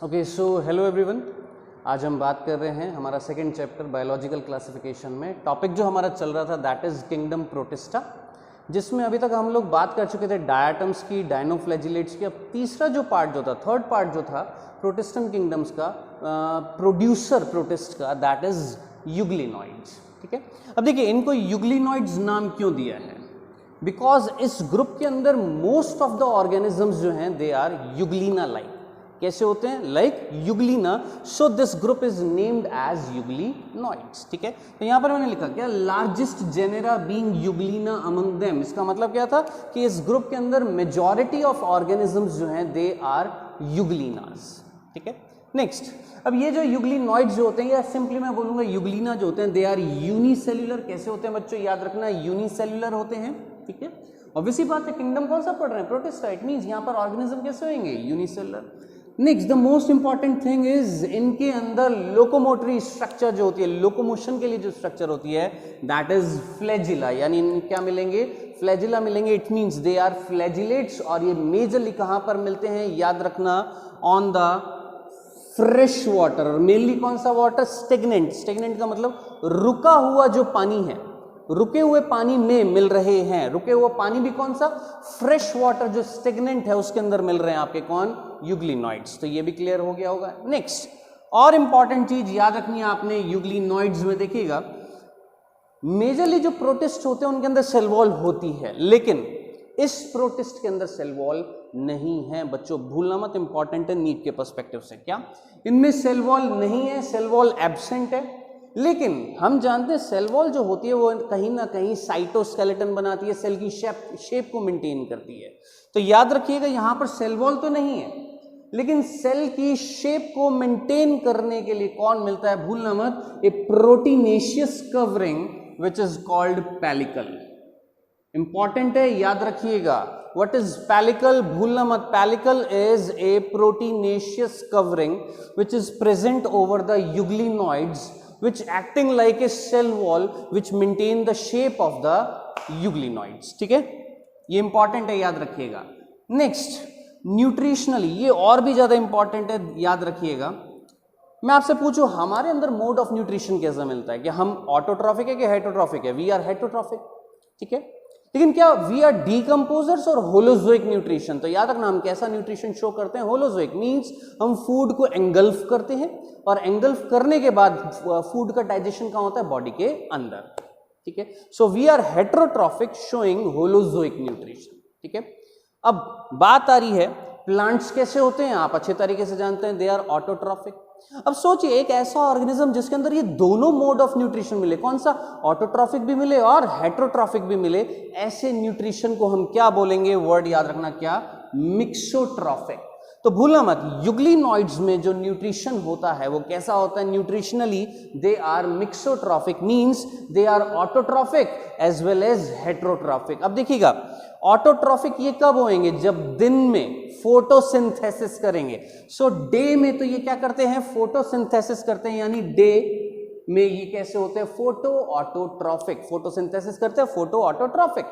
Okay, so hello everyone. आज हम बात कर रहे हैं हमारा सेकंड चैप्टर बायोलॉजिकल क्लासिफिकेशन में। टॉपिक जो हमारा चल रहा था दैट इज किंगडम प्रोटिस्टा, जिसमें अभी तक हम लोग बात कर चुके थे डायटम्स की, डायनोफ्लैजिलेट्स की। अब तीसरा जो पार्ट जो था, थर्ड पार्ट जो था प्रोटिस्टन किंगडम्स का, प्रोड्यूसर प्रोटिस्ट का, दैट इज यूग्लिनॉइड्स। ठीक है, अब देखिए इनको यूग्लिनॉइड्स नाम क्यों दिया है? बिकॉज इस ग्रुप के अंदर मोस्ट ऑफ द ऑर्गेनिजम्स जो हैं दे आर यूग्लिना लाइक। कैसे होते हैं? Like euglena, so this group is named as euglenoids. ठीक है, तो यहां पर मैंने लिखा क्या, largest genera being euglena among them. इसका मतलब क्या था कि इस ग्रुप के अंदर मेजॉरिटी ऑफ ऑर्गेनिजम्स जो हैं दे आर यूग्लिनास। ठीक है, नेक्स्ट, अब ये जो यूग्लिनॉइड्स जो होते हैं, या सिंपली मैं बोलूंगा यूग्लिना जो होते हैं दे आर यूनिसेल्युलर। कैसे होते हैं बच्चों? याद रखना, यूनिसेल्युलर होते हैं। ठीक है, ऑब्वियसली बात है, किंगडम कौन सा पढ़ रहे हैं? प्रोटिस्टा। इट मींस यहां पर ऑर्गेनिज्म कैसे होंगे? Unicellular. Next, the most important thing is इनके अंदर लोकोमोटरी स्ट्रक्चर जो होती है, लोकोमोशन के लिए जो स्ट्रक्चर होती है दैट इज फ्लैजिला। यानी क्या मिलेंगे? फ्लैजिला मिलेंगे। It means they are flagellates. और ये मेजरली कहां पर मिलते हैं? याद रखना, ऑन द फ्रेश वाटर। और मेनली कौन सा वाटर? स्टेगनेंट। स्टेगनेंट का मतलब रुका हुआ जो पानी है, रुके हुए पानी में मिल रहे हैं। रुके हुए पानी भी कौन सा? फ्रेश वाटर जो स्टेगनेंट है उसके अंदर मिल रहे हैं आपके कौन? यूग्लिनॉइड्स। तो ये भी क्लियर हो गया होगा। नेक्स्ट, और इंपॉर्टेंट चीज याद रखनी है आपने यूग्लिनॉइड्स में, देखिएगा मेजरली जो प्रोटिस्ट होते हैं उनके अंदर सेल वॉल होती है, लेकिन इस प्रोटिस्ट के अंदर सेल वॉल नहीं है। बच्चों भूलना मत, इंपॉर्टेंट है नीट के पर्सपेक्टिव से। क्या इनमें सेल वॉल नहीं है? सेल वॉल एब्सेंट है। लेकिन हम जानते हैं सेल वॉल जो होती है वो कहीं ना कहीं साइटोस्केलेटन बनाती है, सेल की शेप को मेंटेन करती है। तो याद रखिएगा यहां पर सेल वॉल तो नहीं है, लेकिन सेल की शेप को मेंटेन करने के लिए कौन मिलता है? भूलना मत, a proteinaceous covering which is called pellicle. Important है, याद रखिएगा। What is pellicle? भूलना मत, pellicle is a proteinaceous covering which is present over the euglenoids which acting like a cell wall which maintain the shape of the euglenoids. ठीक है, ये important है, याद रखिएगा। नेक्स्ट, न्यूट्रिशनली ये और भी ज्यादा इंपॉर्टेंट है, याद रखिएगा। मैं आपसे पूछूं हमारे अंदर मोड ऑफ न्यूट्रिशन कैसा मिलता है? क्या हम ऑटोट्रॉफिक है कि हेटरोट्रॉफिक है? We are heterotrophic. ठीक है, लेकिन क्या वी आर डीकंपोजर्स और होलोजोइक न्यूट्रिशन? तो याद रखना हम कैसा न्यूट्रिशन शो करते हैं? होलोजोइक मींस हम फूड को एंगल्फ करते हैं, और एंगल्फ करने के बाद फूड का डाइजेशन कहां होता है? बॉडी के अंदर। ठीक है, so we are heterotrophic showing holozoic nutrition. ठीक है, अब बात आ रही है प्लांट्स कैसे होते हैं? आप अच्छे तरीके से जानते हैं, दे आर ऑटोट्रॉफिक। अब सोचिए एक ऐसा ऑर्गेनिज्म जिसके अंदर ये दोनों मोड ऑफ न्यूट्रिशन मिले, कौन सा? ऑटोट्रॉफिक भी मिले और हेटरोट्रॉफिक भी मिले, ऐसे न्यूट्रिशन को हम क्या बोलेंगे? वर्ड याद रखना, क्या? मिक्सोट्रॉफिक। तो भूलना मत, यूग्लिनॉइड्स में जो न्यूट्रिशन होता है वो कैसा होता है? Nutritionally they are mixotrophic, means they are autotrophic as well as heterotrophic. अब देखिएगा ऑटोट्रॉफिक ये कब होंगे? जब दिन में फोटोसिंथेसिस करेंगे। सो डे में तो ये क्या करते हैं? फोटोसिंथेसिस करते हैं, यानी डे में ये कैसे होते हैं? Photo autotrophic. फोटोसिंथेसिस करते हैं, फोटो ऑटोट्रॉफिक।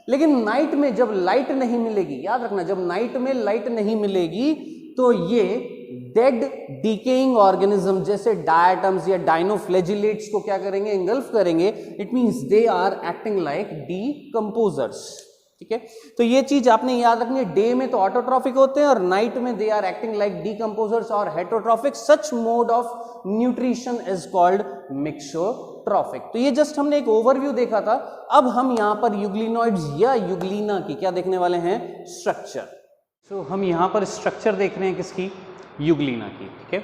लेकिन नाइट में जब लाइट नहीं मिलेगी, याद रखना जब नाइट में लाइट नहीं मिलेगी तो ये डेड डीकेइंग ऑर्गेनिज्म जैसे डायटम्स या डायनोफ्लैजिलेट्स को क्या करेंगे? एंगल्फ करेंगे। It means they are acting like decomposers. ठीक है, तो ये चीज आपने याद रखनी है। डे में तो ऑटोट्रॉफिक होते हैं और नाइट में they are acting like decomposers और heterotrophic. Such mode of nutrition is called mixotrophic. तो ये जस्ट हमने एक ओवरव्यू देखा था। अब हम यहां पर यूग्लिनॉइड्स या यूग्लिना की क्या देखने वाले हैं? स्ट्रक्चर। सो हम यहां पर स्ट्रक्चर देख रहे हैं किसकी? यूग्लिना की। ठीक है,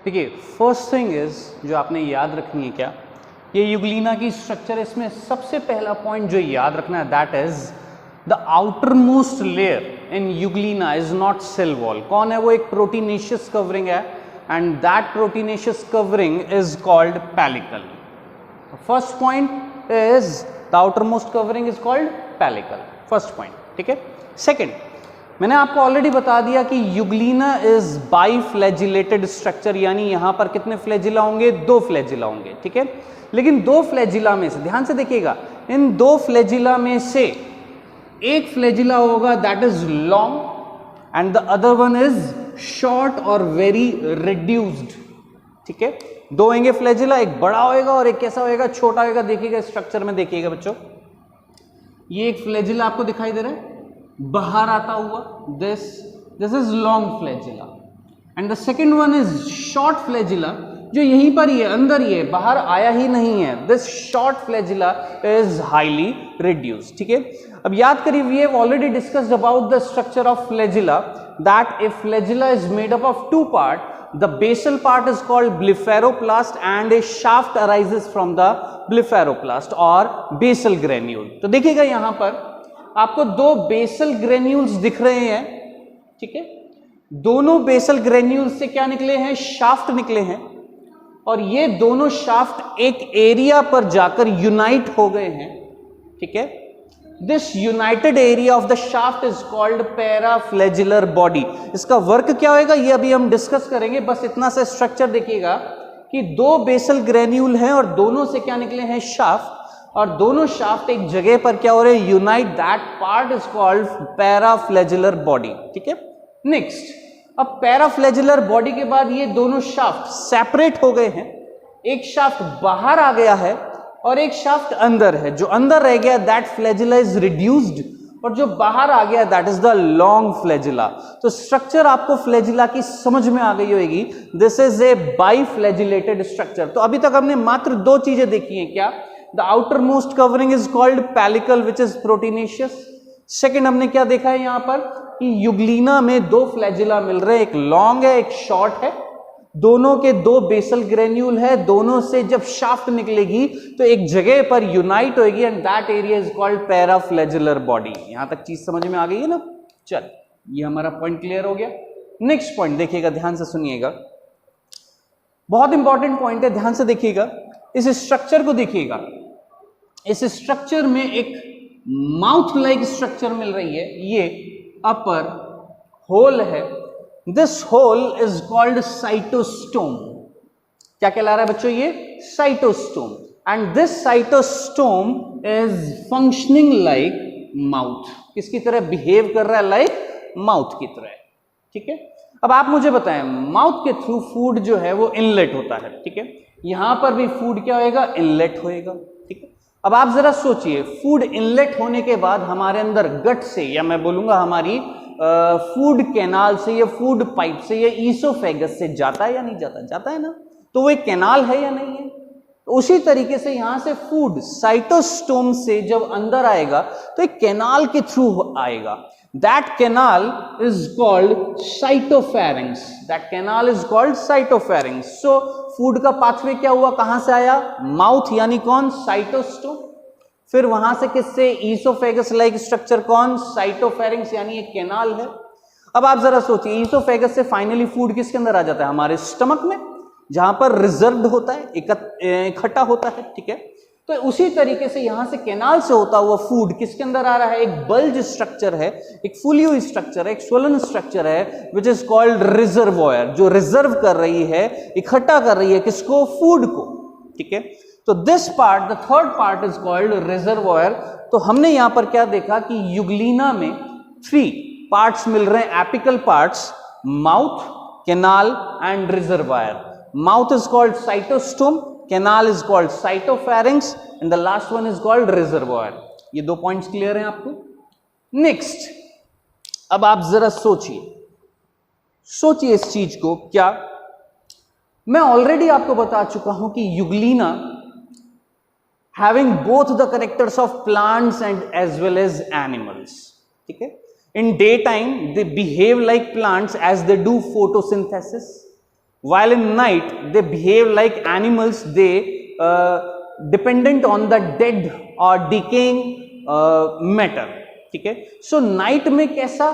देखिए फर्स्ट थिंग इज जो आपने याद रखनी है, क्या ये यूग्लिना की स्ट्रक्चर। इसमें सबसे पहला पॉइंट जो याद रखना है that is the outermost layer in euglena is not cell wall. कौन है वो? एक प्रोटीनेशियस कवरिंग है, and that proteinaceous covering is called pellicle. First point is the outermost covering is called pellicle, first point. ठीक है, second, मैंने आपको already बता दिया कि यूग्लिना इज बाइफ्लैजिलेटेड स्ट्रक्चर, यानी यहां पर कितने फ्लैजिला होंगे? 2 फ्लैजिला होंगे। ठीक है, लेकिन 2 फ्लैजिला में से ध्यान से देखिएगा, इन 2 फ्लैजिला में से एक फ्लैजिला होगा that is long and the other one is short और वेरी रिड्यूस्ड। ठीक है, दो होंगे फ्लैजिला, एक बड़ा होएगा और एक कैसा होएगा, छोटा होएगा। देखिएगा स्ट्रक्चर में, देखिएगा बच्चों, ये एक फ्लैजिला आपको दिखाई दे रहा है बाहर आता हुआ, this is long flagella, and the second one is short flagella, जो यहीं पर ही है, अंदर ही है, बाहर आया ही नहीं है। This short flagella is highly reduced. ठीक है, अब याद करिए, we have already discussed about the structure of flagella, that a flagella is made up of two part. The basal part is called blepharoplast and a shaft arises from the blepharoplast और basal granule. तो देखिएगा यहां पर आपको दो basal granules दिख रहे हैं। ठीक है, दोनों basal granules से क्या निकले हैं, shaft निकले हैं, और ये दोनों shaft एक एरिया पर जाकर यूनाइट हो गए हैं। ठीक है, This united area of the shaft is called paraflagellar body. इसका वर्क क्या होएगा ये अभी हम डिस्कस करेंगे, बस इतना सा स्ट्रक्चर देखिएगा कि दो बेसल ग्रेन्यूल हैं और दोनों से क्या निकले हैं, शाफ्ट, और दोनों शाफ्ट एक जगह पर क्या हो रहे हैं, unite, that part is called paraflagellar body. ठीक है, नेक्स्ट, अब पैराफ्लैजिलर बॉडी के बाद ये दोनों शाफ्ट सेपरेट हो गए हैं, एक शाफ्ट बाहर आ गया है और एक शाफ्ट अंदर है। जो अंदर रह गया दैट फ्लैजिला इज रिड्यूस्ड, और जो बाहर आ गया that is the long flagella. तो स्ट्रक्चर आपको फ्लैजिला की समझ में आ गई होगी, दिस इज ए बाइफ्लैजिलेटेड स्ट्रक्चर। तो अभी तक हमने मात्र दो चीजें देखी हैं, क्या, the outermost covering is called pellicle which is proteinaceous. Second हमने क्या देखा है यहां पर कि युग्लिना में दो फ्लैजिला मिल रहे हैं, एक लॉन्ग है एक शॉर्ट है, दोनों के दो बेसल ग्रेन्यूल है, दोनों से जब शाफ्ट निकलेगी तो एक जगह पर यूनाइट होगी and that area is called paraflagellar body. यहां तक चीज समझ में आ गई है ना। चल, ये हमारा पॉइंट क्लियर हो गया। नेक्स्ट पॉइंट देखिएगा, ध्यान से सुनिएगा, बहुत इंपॉर्टेंट पॉइंट है, ध्यान से देखिएगा, इस स्ट्रक्चर को देखिएगा। इस स्ट्रक्चर में एक माउथ लाइक स्ट्रक्चर मिल रही है, ये अपर होल है, this hole is called cytostome. क्या कहला रहा है बच्चों, ये cytostome, and this cytostome is functioning like mouth. किसकी तरह बिहेव कर रहा है, लाइक माउथ की तरह। ठीक है, अब आप मुझे बताएं, माउथ के थ्रू फूड जो है वो इनलेट होता है। ठीक है, यहां पर भी फूड क्या होएगा, इनलेट होएगा। ठीक है, अब आप जरा सोचिए, फूड इनलेट होने के बाद हमारे अंदर गट से, या मैं बोलूंगा हमारी फूड कैनाल से या फूड पाइप से या ईसोफेगस से जाता है या नहीं जाता, जाता है ना, तो वो एक कैनाल है या नहीं है। तो उसी तरीके से यहां से फूड साइटोस्टोम से जब अंदर आएगा तो एक कैनाल के थ्रू आएगा, that canal is called cytopharynx, that canal is called cytopharynx. So food का पाथवे क्या हुआ, कहां से आया, माउथ, यानी कौन, साइटोस्टोम, फिर वहां से किससे, ईसोफेगस लाइक स्ट्रक्चर, कौन, साइटोफेरिंग्स, यानी एक कैनाल है। अब आप जरा सोचिए, ईसोफेगस से फाइनली फूड किसके अंदर आ जाता है, हमारे स्टमक में, जहां पर रिजर्व्ड होता है, इकट्ठा होता है। ठीक है, तो उसी तरीके से यहां से कैनाल से होता हुआ फूड किसके अंदर आ रहा है, एक बल्ज स्ट्रक्चर है, एक फुली हुई स्ट्रक्चर है, एक स्वलन स्ट्रक्चर है, विच इज कॉल्ड रिजर्वॉयर, जो रिजर्व कर रही है, इकट्ठा कर रही है किसको, फूड को। ठीक है, तो this part, the third part is called reservoir. तो हमने यहां पर क्या देखा कि युग्लिना में 3 पार्ट्स मिल रहे हैं, apical parts, mouth, canal and reservoir. Mouth is called cytostome, canal is called cytopharynx and the last one is called reservoir. ये 2 पॉइंट्स क्लियर हैं आपको। नेक्स्ट, अब आप जरा सोचिए इस चीज को, क्या मैं ऑलरेडी आपको बता चुका हूं कि युग्लिना having both the characters of plants and as well as animals. ठीक है, in daytime they behave like plants as they do photosynthesis, while in night they behave like animals, they dependent on the dead or decaying matter. ठीक है, सो night में कैसा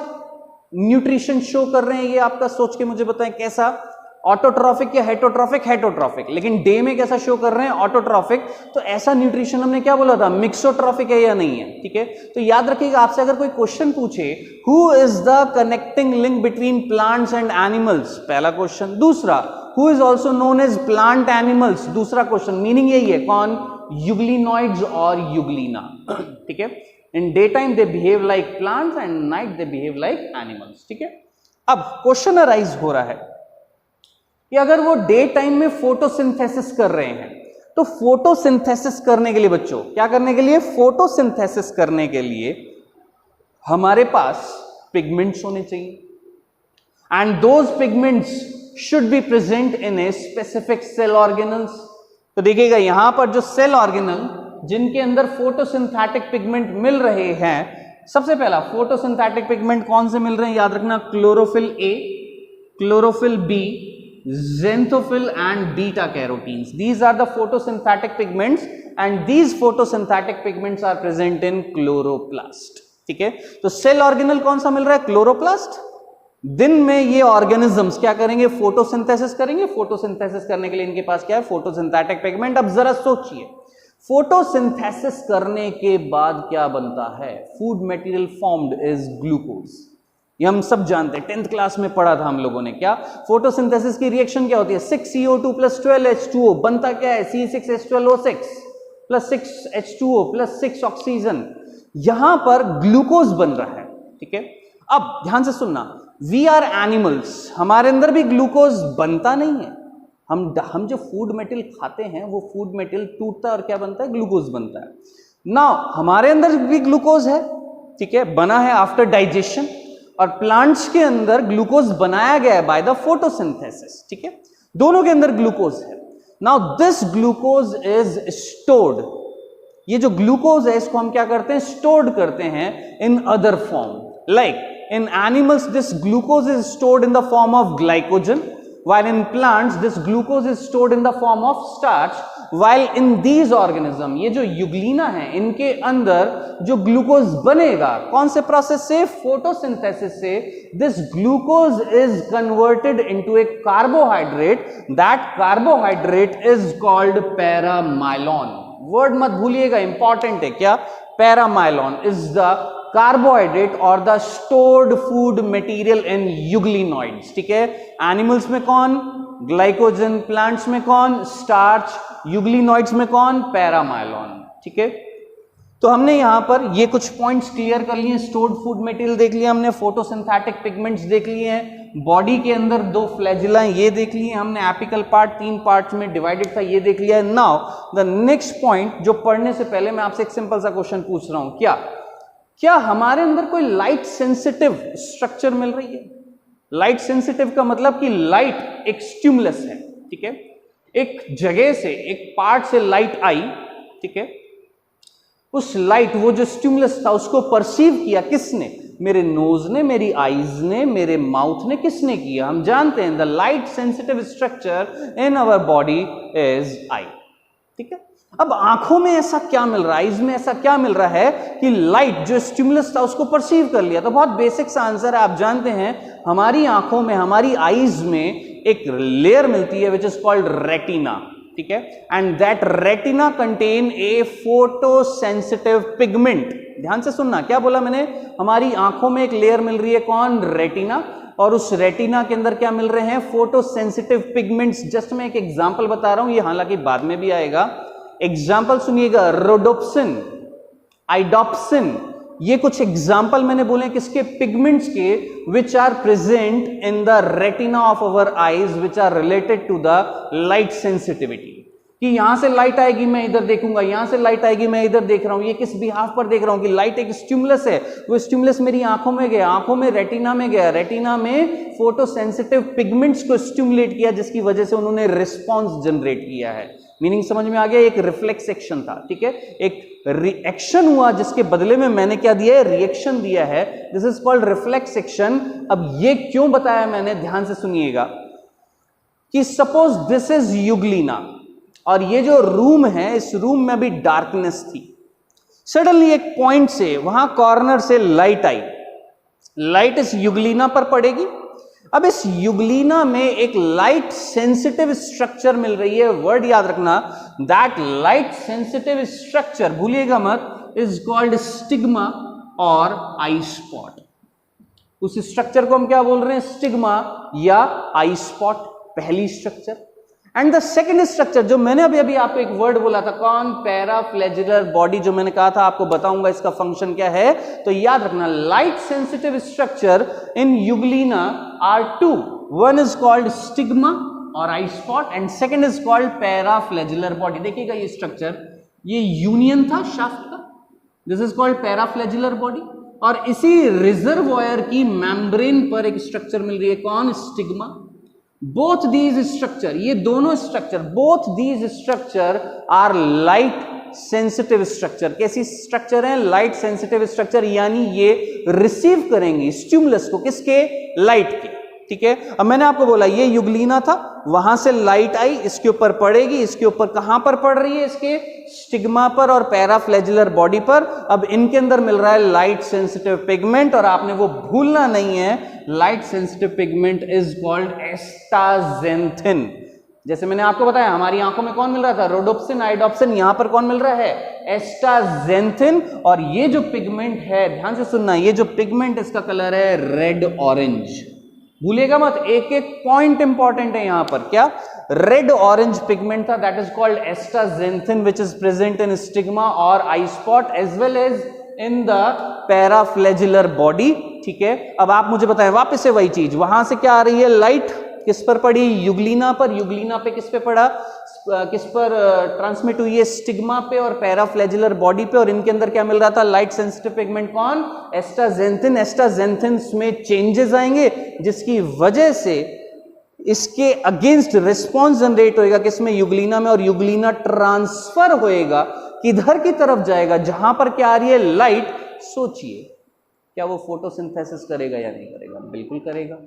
nutrition show कर रहे हैं, ये आपका सोच के मुझे बताएं, कैसा, ऑटोट्रॉफिक या हेटोट्रॉफिक, हेटोट्रॉफिक, लेकिन डे में कैसा शो कर रहे हैं, ऑटोट्रॉफिक। तो ऐसा न्यूट्रिशन हमने क्या बोला था, मिक्सोट्रॉफिक है या नहीं है। ठीक है, तो याद रखिएगा, आपसे अगर कोई क्वेश्चन पूछे who is the connecting link between plants and animals, पहला क्वेश्चन। दूसरा, who is also known as plant animals, दूसरा क्वेश्चन। मीनिंग यही है, कौन, युग्लिनॉइड्स और युग्लिना। ठीक है, in day time they behave like plants and night they behave like animals. ठीक है, अब क्वेश्चन अराइज हो रहा है कि अगर वो डे टाइम में फोटोसिंथेसिस कर रहे हैं तो फोटोसिंथेसिस करने के लिए बच्चों क्या करने के लिए, फोटोसिंथेसिस करने के लिए हमारे पास पिगमेंट्स होने चाहिए and those pigments should be present in a specific cell organelles. तो देखिएगा यहां पर जो सेल ऑर्गेनल जिनके अंदर फोटोसिंथेटिक पिगमेंट मिल रहे हैं, सबसे पहला फोटोसिंथेटिक पिगमेंट कौन से मिल रहे हैं, याद रखना, chlorophyll A, chlorophyll B, xanthophyll and beta carotenes. These are the photosynthetic pigments and these photosynthetic pigments are present in chloroplast. ठीक है, तो सेल ऑर्गेनल कौन सा मिल रहा है, क्लोरोप्लास्ट। दिन में ये ऑर्गेनिजम्स क्या करेंगे, फोटोसिंथेसिस करेंगे। फोटोसिंथेसिस करने के लिए इनके पास क्या है, फोटोसिंथेटिक पिगमेंट। अब जरा सोचिए, फोटोसिंथेसिस करने के बाद क्या बनता है, food material formed is glucose. ये हम सब जानते हैं, 10th क्लास में पढ़ा था हम लोगों ने। क्या फोटोसिंथेसिस की रिएक्शन क्या होती है, 6CO2 + 12H2O बनता क्या है, C6H12O6 + 6H2O + 6 ऑक्सीजन। यहां पर ग्लूकोज बन रहा है। ठीक है, अब ध्यान से सुनना, वी आर एनिमल्स, हमारे अंदर भी ग्लूकोज बनता नहीं है। हम जो फूड मटेरियल खाते हैं वो फूड मटेरियल टूटता है और क्या बनता है, ग्लूकोज बनता है ना। हमारे अंदर भी ग्लूकोज है, ठीक है, बना है आफ्टर डाइजेशन, और प्लांट्स के अंदर ग्लूकोज बनाया गया है बाय द फोटोसिंथेसिस। ठीक है, दोनों के अंदर ग्लूकोज है। Now this glucose is stored, ये जो ग्लूकोज है इसको हम क्या करते हैं, स्टोर्ड करते हैं in other form. Like in animals this glucose is stored in the form of glycogen, while in plants this glucose is stored in the form of starch, while in these organism, ये जो युग्लिना है इनके अंदर जो glucose बनेगा कौन से process से, फोटोसिंथेसिस से, this glucose is converted into a carbohydrate, that carbohydrate is called paramylon. Word मत भूलिएगा, इंपॉर्टेंट है। क्या, पैरामाइलॉन इज द कार्बोहाइड्रेट और the stored food material in euglenoids. ठीक है, एनिमल्स में कौन, ग्लाइकोजन, प्लांट्स में कौन, स्टार्च, यूग्लिनॉइड्स में कौन, पैरामाइलॉन। ठीक है, तो हमने यहां पर ये कुछ पॉइंट्स क्लियर कर लिए। स्टोर्ड फूड मटेरियल देख लिया हमने, फोटोसिंथेटिक पिगमेंट्स देख लिए हैं, बॉडी के अंदर 2 फ्लैजिला ये देख लिए हमने, एपिकल पार्ट 3 पार्ट्स में डिवाइडेड था ये देख लिया है। नाउ द नेक्स्ट पॉइंट, जो पढ़ने से पहले मैं आपसे एक सिंपल सा क्वेश्चन पूछ रहा हूं, क्या हमारे अंदर कोई लाइट सेंसिटिव स्ट्रक्चर मिल रही है। लाइट सेंसिटिव का मतलब कि लाइट एक स्टिमुलस है। ठीक है, एक जगह से, एक पार्ट से लाइट आई, ठीक है, उस लाइट, वो जो स्टिमुलस था उसको परसीव किया किसने, मेरे नोज ने, मेरी आईज ने, मेरे माउथ ने, किसने किया, हम जानते हैं the light sensitive structure in our body is eye. ठीक है, अब आंखों में ऐसा क्या मिल रहा है, आईज में ऐसा क्या मिल रहा है कि लाइट जो स्टिमुलस था उसको परसीव कर लिया। तो बहुत बेसिक सा आंसर है, आप जानते हैं हमारी आंखों में, हमारी आईज में एक लेयर मिलती है विच इज कॉल्ड रेटिना। ठीक है, and that retina contain a photo sensitive pigment. ध्यान से सुनना, क्या बोला मैंने, हमारी आंखों में एक लेयर मिल रही है, कौन, रेटिना, और उस रेटिना के अंदर क्या मिल रहे हैं, फोटो सेंसिटिव पिगमेंट्स। जस्ट मैं एक एग्जांपल बता रहा हूं, ये हालांकि बाद में भी आएगा। एग्जाम्पल सुनिएगा, रोडोप्सिन, आइडोप्सिन, ये कुछ एग्जाम्पल मैंने बोले किसके, पिगमेंट्स के, which are present in the retina of our eyes, which are related to the light sensitivity. कि यहां से लाइट आएगी मैं इधर देखूंगा, यहां से लाइट आएगी मैं इधर देख रहा हूं। ये किस बिहाफ पर देख रहा हूं कि लाइट एक स्टिमुलस है, वो स्टिमुलस मेरी आंखों में गया, आंखों में रेटिना में गया, रेटिना में फोटो सेंसिटिव पिगमेंट्स को स्टिमुलेट किया, जिसकी वजह से उन्होंने रिस्पॉन्स जनरेट किया है। मीनिंग समझ में आ गया, एक रिफ्लेक्स एक्शन था। ठीक है, एक रिएक्शन हुआ जिसके बदले में मैंने क्या दिया है, रिएक्शन दिया है। This is called reflex action. अब ये क्यों बताया मैंने, ध्यान से सुनिएगा, कि सपोज दिस इज यूग्लिना और ये जो रूम है, इस रूम में भी डार्कनेस थी। सडनली एक पॉइंट से, वहां कॉर्नर से लाइट आई, लाइट इस यूग्लिना पर पड़ेगी। अब इस यूग्लिना में एक लाइट सेंसिटिव स्ट्रक्चर मिल रही है। वर्ड याद रखना, दैट लाइट सेंसिटिव स्ट्रक्चर, भूलिएगा मत, इज कॉल्ड स्टिग्मा और आई स्पॉट। उस स्ट्रक्चर को हम क्या बोल रहे हैं, स्टिग्मा या आई स्पॉट, पहली structure. And the second structure जो मैंने अभी अभी आपको एक वर्ड बोला था, कौन, पैराफ्लैजिलर बॉडी, जो मैंने कहा था आपको बताऊंगा इसका फंक्शन क्या है, तो याद रखना light sensitive structure in euglena are two, one is called stigma और eye spot and second is called paraflagellar body. देखिएगा ये स्ट्रक्चर, ये यूनियन था शाफ्ट का, this is called paraflagellar body, और इसी रिजर्वॉयर की मेम्ब्रेन पर एक स्ट्रक्चर मिल रही है, कौन, स्टिग्मा। बोथ दीज स्ट्रक्चर, ये दोनों structure, both these structure are light sensitive structure. कैसी स्ट्रक्चर है, लाइट सेंसिटिव स्ट्रक्चर, यानी ये रिसीव करेंगी स्टिमुलस को, किसके, लाइट के, ठीक है। अब मैंने आपको बोला ये यूग्लिना था, वहां से लाइट आई, इसके ऊपर पड़ेगी, इसके ऊपर कहां पर पड़ रही है, इसके स्टिग्मा पर और पैराफ्लैजिलर बॉडी पर। अब इनके अंदर मिल रहा है लाइट सेंसिटिव पिगमेंट, और आपने वो भूलना नहीं है, light sensitive pigment is called astaxanthin. जैसे मैंने आपको बताया हमारी आंखों में कौन मिल रहा था, रोडोप्सिन, आइडोप्सिन, यहां पर कौन मिल रहा है, एस्टाजेंथिन। और ये जो पिगमेंट है, ध्यान से सुनना, ये जो पिगमेंट इसका कलर है रेड ऑरेंज, भूलिएगा मत, एक एक पॉइंट इंपॉर्टेंट है यहां पर, क्या, रेड ऑरेंज पिगमेंट था, that is called astaxanthin which is present in stigma और eye spot as well as in the paraflagellar body, ठीक है। अब आप मुझे बताएं, वापस से वही चीज, वहां से क्या आ रही है, लाइट किस पर पड़ी, यूग्लिना पर, यूग्लिना पे किस पे पड़ा, किस पर ट्रांसमिट हुई है, स्टिग्मा पे और पैराफ्लैजिलर बॉडी पे, और इनके अंदर क्या मिल रहा था, लाइट सेंसिटिव पिगमेंट, कौन, एस्टाजेंथिन। एस्टाजेंथिन में चेंजेस आएंगे जिसकी वजह से इसके अगेंस्ट रिस्पॉन्स जनरेट होएगा, किसमें, यूग्लिना में, और यूग्लिना ट्रांसफर होएगा किधर की तरफ जाएगा, जहां पर क्या आ रही है, लाइट। सोचिए क्या वो फोटोसिंथेसिस करेगा या नहीं करेगा, बिल्कुल करेगा।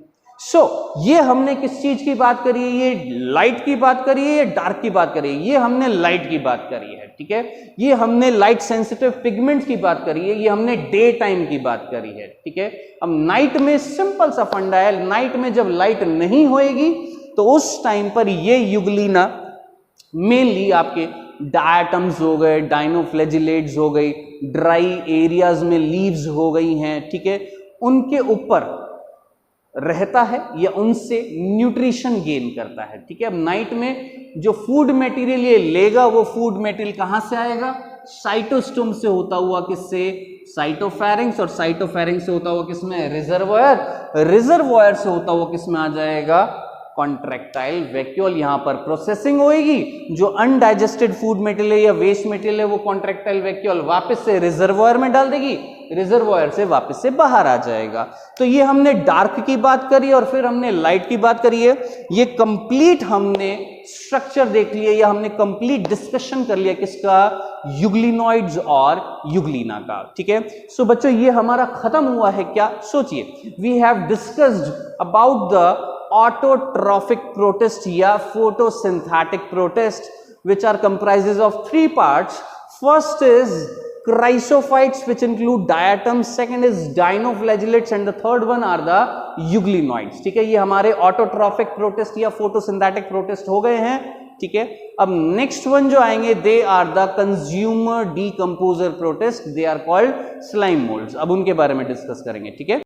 ये हमने किस चीज की बात करी है, ये लाइट की बात करी है या डार्क की बात करी है, ये हमने लाइट की बात करी है, ठीक है। ये हमने लाइट सेंसिटिव पिगमेंट्स की बात करी है, ये हमने डे टाइम की बात करी है, ठीक है। अब नाइट में सिंपल सा फंडा है, नाइट में जब लाइट नहीं होएगी तो उस टाइम पर ये यूग्लिना मेनली आपके डायटम्स हो गए, डाइनोफ्लैजिलेट्स हो गई, ड्राई एरियाज में लीव्स हो गई हैं, ठीक है, उनके ऊपर रहता है या उनसे न्यूट्रिशन गेन करता है, ठीक है। अब नाइट में जो फूड मटेरियल ये लेगा, वो फूड मटेरियल कहां से आएगा, साइटोस्टोम से होता हुआ, किससे, साइटोफैरिंग्स, और साइटोफैरिंग्स से होता हुआ किसमें, रिजर्वॉयर, रिजर्वॉयर से होता हुआ किसमें आ जाएगा, कॉन्ट्रैक्टाइल वैक्यूल। यहां पर प्रोसेसिंग होएगी, जो अनडाइजेस्टेड फूड मटेरियल या वेस्ट मटेरियल है वो कॉन्ट्रैक्टाइल वैक्यूल वापस से रिजर्वॉयर में डाल देगी, रिजर्वॉयर से वापस से बाहर आ जाएगा। तो ये हमने डार्क की बात करी और फिर हमने लाइट की बात करी है। ये कंप्लीट हमने स्ट्रक्चर देख लिया या हमने कंप्लीट डिस्कशन कर लिया किसका, यूग्लिनॉइड्स और यूग्लिना का, ठीक है। सो बच्चों ये हमारा खत्म हुआ है क्या, सोचिए, we have discussed about the autotrophic protist या photosynthetic protist which are comprises of three parts. First is chrysophytes which include diatoms, second is dinoflagellates and the third one are the euglenoids, ठीक है। ये हमारे autotrophic protist या photosynthetic protist हो गए हैं, ठीक है। अब नेक्स्ट वन जो आएंगे, they are the consumer decomposer protist, they are called slime moulds. अब उनके बारे में डिस्कस करेंगे, ठीक है।